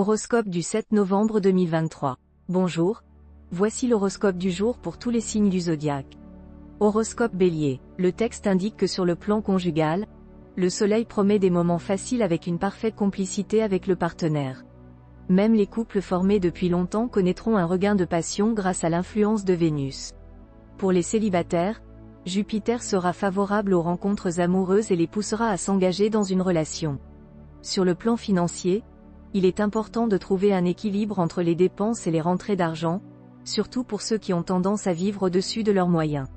Horoscope du 7 novembre 2023. Bonjour, voici l'horoscope du jour pour tous les signes du zodiaque. Horoscope Bélier, le texte indique que sur le plan conjugal, le soleil promet des moments faciles avec une parfaite complicité avec le partenaire. Même les couples formés depuis longtemps connaîtront un regain de passion grâce à l'influence de Vénus. Pour les célibataires, Jupiter sera favorable aux rencontres amoureuses et les poussera à s'engager dans une relation. Sur le plan financier, il est important de trouver un équilibre entre les dépenses et les rentrées d'argent, surtout pour ceux qui ont tendance à vivre au-dessus de leurs moyens.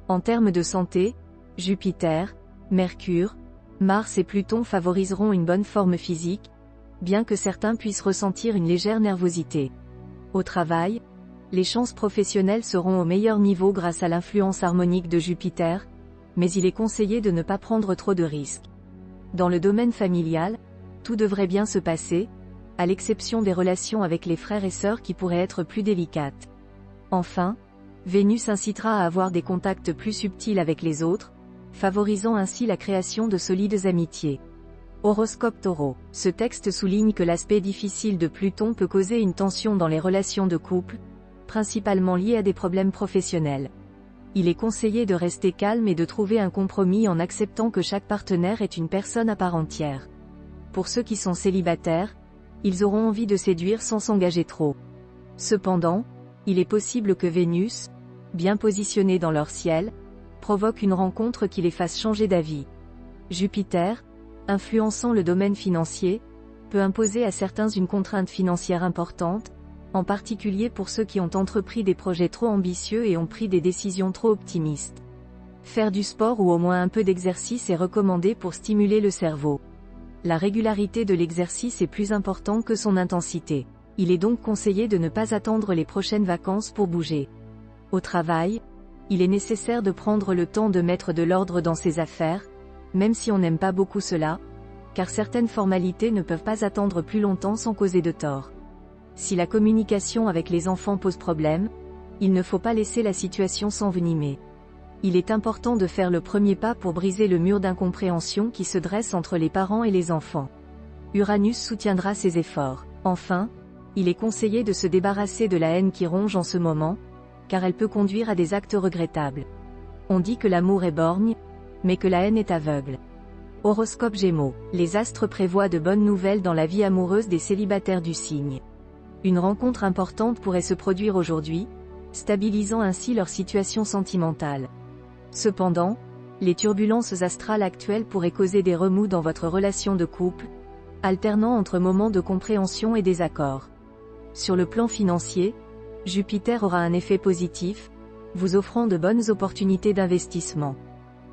En termes de santé, Jupiter, Mercure, Mars et Pluton favoriseront une bonne forme physique, bien que certains puissent ressentir une légère nervosité. Au travail, les chances professionnelles seront au meilleur niveau grâce à l'influence harmonique de Jupiter, mais il est conseillé de ne pas prendre trop de risques. Dans le domaine familial, tout devrait bien se passer, à l'exception des relations avec les frères et sœurs qui pourraient être plus délicates. Enfin, Vénus incitera à avoir des contacts plus subtils avec les autres, favorisant ainsi la création de solides amitiés. Horoscope Taureau. Ce texte souligne que l'aspect difficile de Pluton peut causer une tension dans les relations de couple, principalement liée à des problèmes professionnels. Il est conseillé de rester calme et de trouver un compromis en acceptant que chaque partenaire est une personne à part entière. Pour ceux qui sont célibataires, ils auront envie de séduire sans s'engager trop. Cependant, il est possible que Vénus, bien positionnée dans leur ciel, provoque une rencontre qui les fasse changer d'avis. Jupiter, influençant le domaine financier, peut imposer à certains une contrainte financière importante, en particulier pour ceux qui ont entrepris des projets trop ambitieux et ont pris des décisions trop optimistes. Faire du sport ou au moins un peu d'exercice est recommandé pour stimuler le cerveau. La régularité de l'exercice est plus importante que son intensité. Il est donc conseillé de ne pas attendre les prochaines vacances pour bouger. Au travail, il est nécessaire de prendre le temps de mettre de l'ordre dans ses affaires, même si on n'aime pas beaucoup cela, car certaines formalités ne peuvent pas attendre plus longtemps sans causer de tort. Si la communication avec les enfants pose problème, il ne faut pas laisser la situation s'envenimer. Il est important de faire le premier pas pour briser le mur d'incompréhension qui se dresse entre les parents et les enfants. Uranus soutiendra ces efforts. Enfin, il est conseillé de se débarrasser de la haine qui ronge en ce moment, car elle peut conduire à des actes regrettables. On dit que l'amour est borgne, mais que la haine est aveugle. Horoscope Gémeaux. Les astres prévoient de bonnes nouvelles dans la vie amoureuse des célibataires du signe. Une rencontre importante pourrait se produire aujourd'hui, stabilisant ainsi leur situation sentimentale. Cependant, les turbulences astrales actuelles pourraient causer des remous dans votre relation de couple, alternant entre moments de compréhension et désaccord. Sur le plan financier, Jupiter aura un effet positif, vous offrant de bonnes opportunités d'investissement.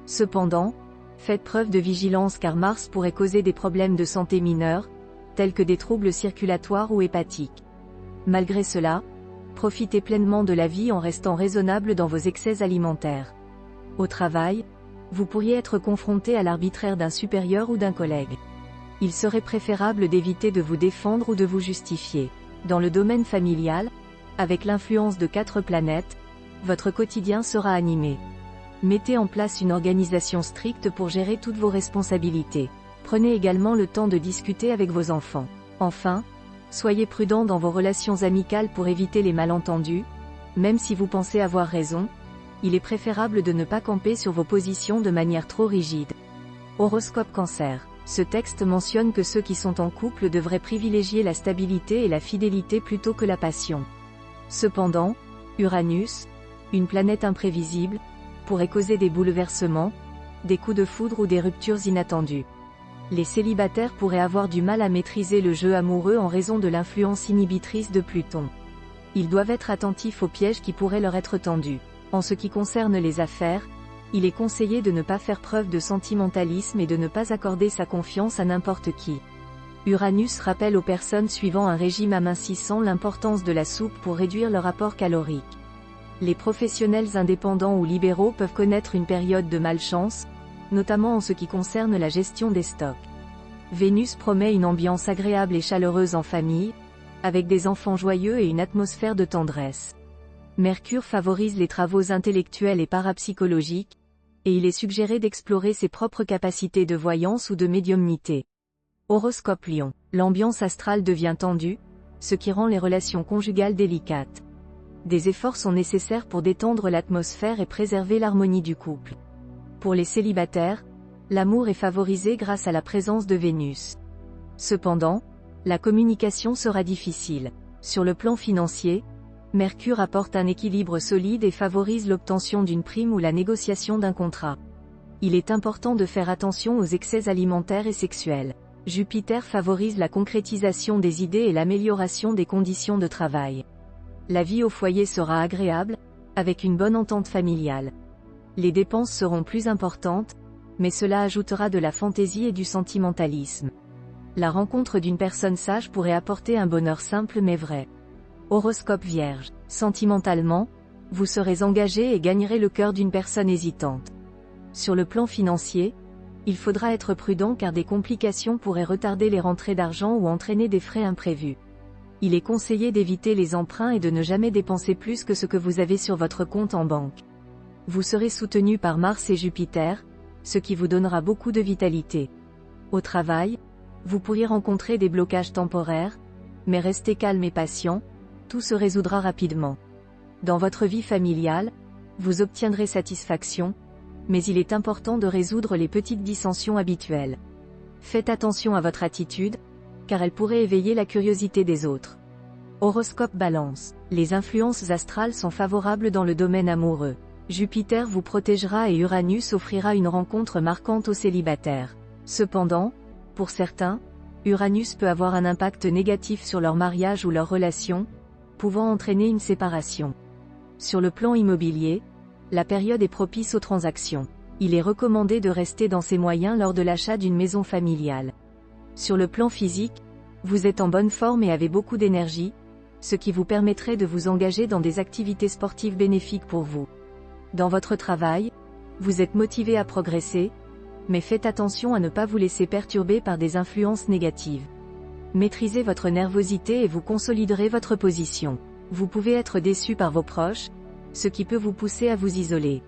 Cependant, faites preuve de vigilance car Mars pourrait causer des problèmes de santé mineurs, tels que des troubles circulatoires ou hépatiques. Malgré cela, profitez pleinement de la vie en restant raisonnable dans vos excès alimentaires. Au travail, vous pourriez être confronté à l'arbitraire d'un supérieur ou d'un collègue. Il serait préférable d'éviter de vous défendre ou de vous justifier. Dans le domaine familial, avec l'influence de 4 planètes, votre quotidien sera animé. Mettez en place une organisation stricte pour gérer toutes vos responsabilités. Prenez également le temps de discuter avec vos enfants. Enfin, soyez prudent dans vos relations amicales pour éviter les malentendus, même si vous pensez avoir raison. Il est préférable de ne pas camper sur vos positions de manière trop rigide. Horoscope Cancer. Ce texte mentionne que ceux qui sont en couple devraient privilégier la stabilité et la fidélité plutôt que la passion. Cependant, Uranus, une planète imprévisible, pourrait causer des bouleversements, des coups de foudre ou des ruptures inattendues. Les célibataires pourraient avoir du mal à maîtriser le jeu amoureux en raison de l'influence inhibitrice de Pluton. Ils doivent être attentifs aux pièges qui pourraient leur être tendus. En ce qui concerne les affaires, il est conseillé de ne pas faire preuve de sentimentalisme et de ne pas accorder sa confiance à n'importe qui. Uranus rappelle aux personnes suivant un régime amincissant l'importance de la soupe pour réduire leur apport calorique. Les professionnels indépendants ou libéraux peuvent connaître une période de malchance, notamment en ce qui concerne la gestion des stocks. Vénus promet une ambiance agréable et chaleureuse en famille, avec des enfants joyeux et une atmosphère de tendresse. Mercure favorise les travaux intellectuels et parapsychologiques, et il est suggéré d'explorer ses propres capacités de voyance ou de médiumnité. Horoscope Lion. L'ambiance astrale devient tendue, ce qui rend les relations conjugales délicates. Des efforts sont nécessaires pour détendre l'atmosphère et préserver l'harmonie du couple. Pour les célibataires, l'amour est favorisé grâce à la présence de Vénus. Cependant, la communication sera difficile. Sur le plan financier, Mercure apporte un équilibre solide et favorise l'obtention d'une prime ou la négociation d'un contrat. Il est important de faire attention aux excès alimentaires et sexuels. Jupiter favorise la concrétisation des idées et l'amélioration des conditions de travail. La vie au foyer sera agréable, avec une bonne entente familiale. Les dépenses seront plus importantes, mais cela ajoutera de la fantaisie et du sentimentalisme. La rencontre d'une personne sage pourrait apporter un bonheur simple mais vrai. Horoscope Vierge. Sentimentalement, vous serez engagé et gagnerez le cœur d'une personne hésitante. Sur le plan financier, il faudra être prudent car des complications pourraient retarder les rentrées d'argent ou entraîner des frais imprévus. Il est conseillé d'éviter les emprunts et de ne jamais dépenser plus que ce que vous avez sur votre compte en banque. Vous serez soutenu par Mars et Jupiter, ce qui vous donnera beaucoup de vitalité. Au travail, vous pourriez rencontrer des blocages temporaires, mais restez calme et patient, tout se résoudra rapidement. Dans votre vie familiale, vous obtiendrez satisfaction, mais il est important de résoudre les petites dissensions habituelles. Faites attention à votre attitude, car elle pourrait éveiller la curiosité des autres. Horoscope Balance. Les influences astrales sont favorables dans le domaine amoureux. Jupiter vous protégera et Uranus offrira une rencontre marquante aux célibataires. Cependant, pour certains, Uranus peut avoir un impact négatif sur leur mariage ou leur relation, pouvant entraîner une séparation. Sur le plan immobilier, la période est propice aux transactions. Il est recommandé de rester dans ses moyens lors de l'achat d'une maison familiale. Sur le plan physique, vous êtes en bonne forme et avez beaucoup d'énergie, ce qui vous permettrait de vous engager dans des activités sportives bénéfiques pour vous. Dans votre travail, vous êtes motivé à progresser, mais faites attention à ne pas vous laisser perturber par des influences négatives. Maîtrisez votre nervosité et vous consoliderez votre position. Vous pouvez être déçu par vos proches, ce qui peut vous pousser à vous isoler.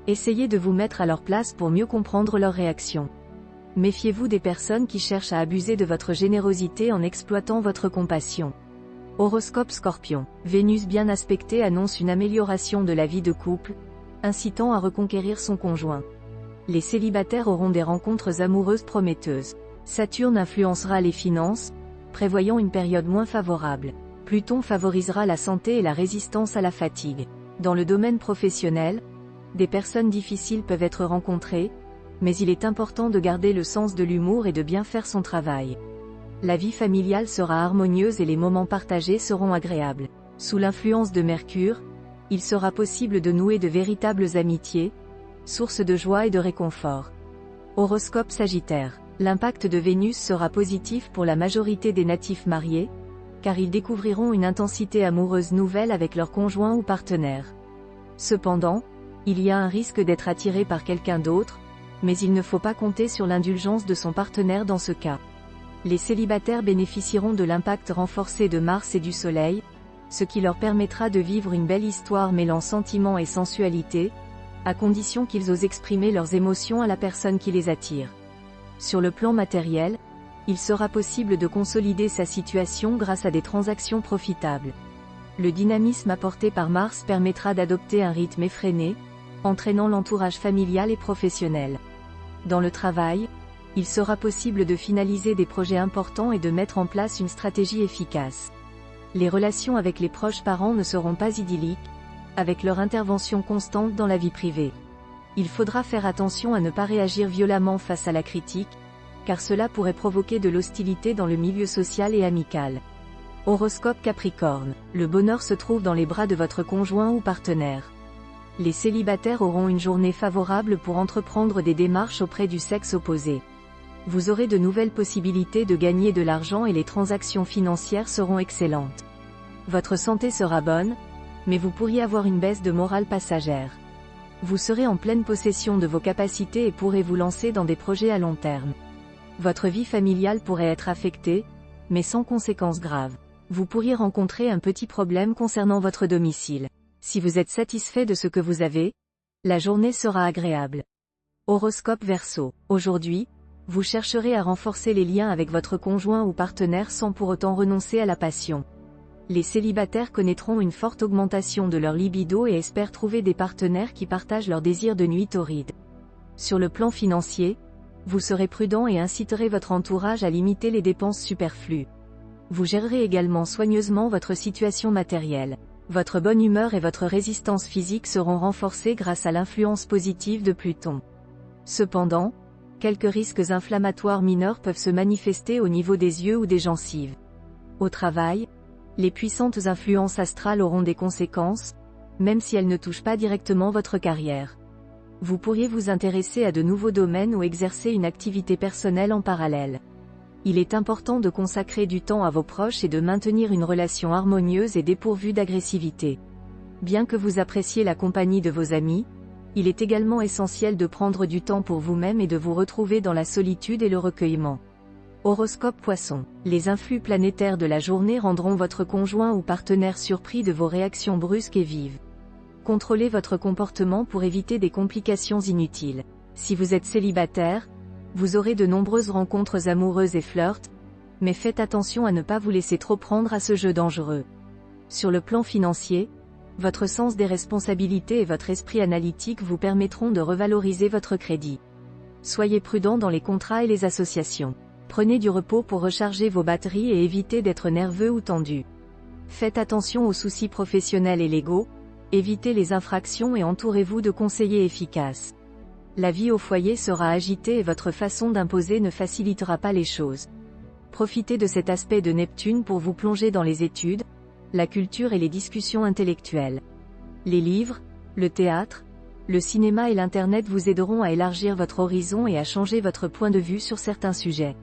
Essayez de vous mettre à leur place pour mieux comprendre leurs réactions. Méfiez-vous des personnes qui cherchent à abuser de votre générosité en exploitant votre compassion. Horoscope Scorpion. Vénus bien aspectée annonce une amélioration de la vie de couple, incitant à reconquérir son conjoint. Les célibataires auront des rencontres amoureuses prometteuses. Saturne influencera les finances, prévoyant une période moins favorable. Pluton favorisera la santé et la résistance à la fatigue. Dans le domaine professionnel, des personnes difficiles peuvent être rencontrées, mais il est important de garder le sens de l'humour et de bien faire son travail. La vie familiale sera harmonieuse et les moments partagés seront agréables. Sous l'influence de Mercure, il sera possible de nouer de véritables amitiés, source de joie et de réconfort. Horoscope Sagittaire. L'impact de Vénus sera positif pour la majorité des natifs mariés, car ils découvriront une intensité amoureuse nouvelle avec leur conjoint ou partenaire. Cependant, il y a un risque d'être attiré par quelqu'un d'autre, mais il ne faut pas compter sur l'indulgence de son partenaire dans ce cas. Les célibataires bénéficieront de l'impact renforcé de Mars et du Soleil, ce qui leur permettra de vivre une belle histoire mêlant sentiment et sensualité, à condition qu'ils osent exprimer leurs émotions à la personne qui les attire. Sur le plan matériel, il sera possible de consolider sa situation grâce à des transactions profitables. Le dynamisme apporté par Mars permettra d'adopter un rythme effréné, entraînant l'entourage familial et professionnel. Dans le travail, il sera possible de finaliser des projets importants et de mettre en place une stratégie efficace. Les relations avec les proches parents ne seront pas idylliques, avec leur intervention constante dans la vie privée. Il faudra faire attention à ne pas réagir violemment face à la critique, car cela pourrait provoquer de l'hostilité dans le milieu social et amical. Horoscope Capricorne. Le bonheur se trouve dans les bras de votre conjoint ou partenaire. Les célibataires auront une journée favorable pour entreprendre des démarches auprès du sexe opposé. Vous aurez de nouvelles possibilités de gagner de l'argent et les transactions financières seront excellentes. Votre santé sera bonne, mais vous pourriez avoir une baisse de morale passagère. Vous serez en pleine possession de vos capacités et pourrez vous lancer dans des projets à long terme. Votre vie familiale pourrait être affectée, mais sans conséquences graves. Vous pourriez rencontrer un petit problème concernant votre domicile. Si vous êtes satisfait de ce que vous avez, la journée sera agréable. Horoscope Verseau. Aujourd'hui, Vous chercherez à renforcer les liens avec votre conjoint ou partenaire sans pour autant renoncer à la passion. Les célibataires connaîtront une forte augmentation de leur libido et espèrent trouver des partenaires qui partagent leurs désirs de nuit torrides. Sur le plan financier, vous serez prudent et inciterez votre entourage à limiter les dépenses superflues. Vous gérerez également soigneusement votre situation matérielle. Votre bonne humeur et votre résistance physique seront renforcées grâce à l'influence positive de Pluton. Cependant, quelques risques inflammatoires mineurs peuvent se manifester au niveau des yeux ou des gencives. Au travail, les puissantes influences astrales auront des conséquences, même si elles ne touchent pas directement votre carrière. Vous pourriez vous intéresser à de nouveaux domaines ou exercer une activité personnelle en parallèle. Il est important de consacrer du temps à vos proches et de maintenir une relation harmonieuse et dépourvue d'agressivité. Bien que vous appréciez la compagnie de vos amis, il est également essentiel de prendre du temps pour vous-même et de vous retrouver dans la solitude et le recueillement. Horoscope Poisson. Les influx planétaires de la journée rendront votre conjoint ou partenaire surpris de vos réactions brusques et vives. Contrôlez votre comportement pour éviter des complications inutiles. Si vous êtes célibataire, vous aurez de nombreuses rencontres amoureuses et flirts, mais faites attention à ne pas vous laisser trop prendre à ce jeu dangereux. Sur le plan financier, votre sens des responsabilités et votre esprit analytique vous permettront de revaloriser votre crédit. Soyez prudent dans les contrats et les associations. Prenez du repos pour recharger vos batteries et évitez d'être nerveux ou tendu. Faites attention aux soucis professionnels et légaux, évitez les infractions et entourez-vous de conseillers efficaces. La vie au foyer sera agitée et votre façon d'imposer ne facilitera pas les choses. Profitez de cet aspect de Neptune pour vous plonger dans les études, la culture et les discussions intellectuelles. Les livres, le théâtre, le cinéma et l'Internet vous aideront à élargir votre horizon et à changer votre point de vue sur certains sujets.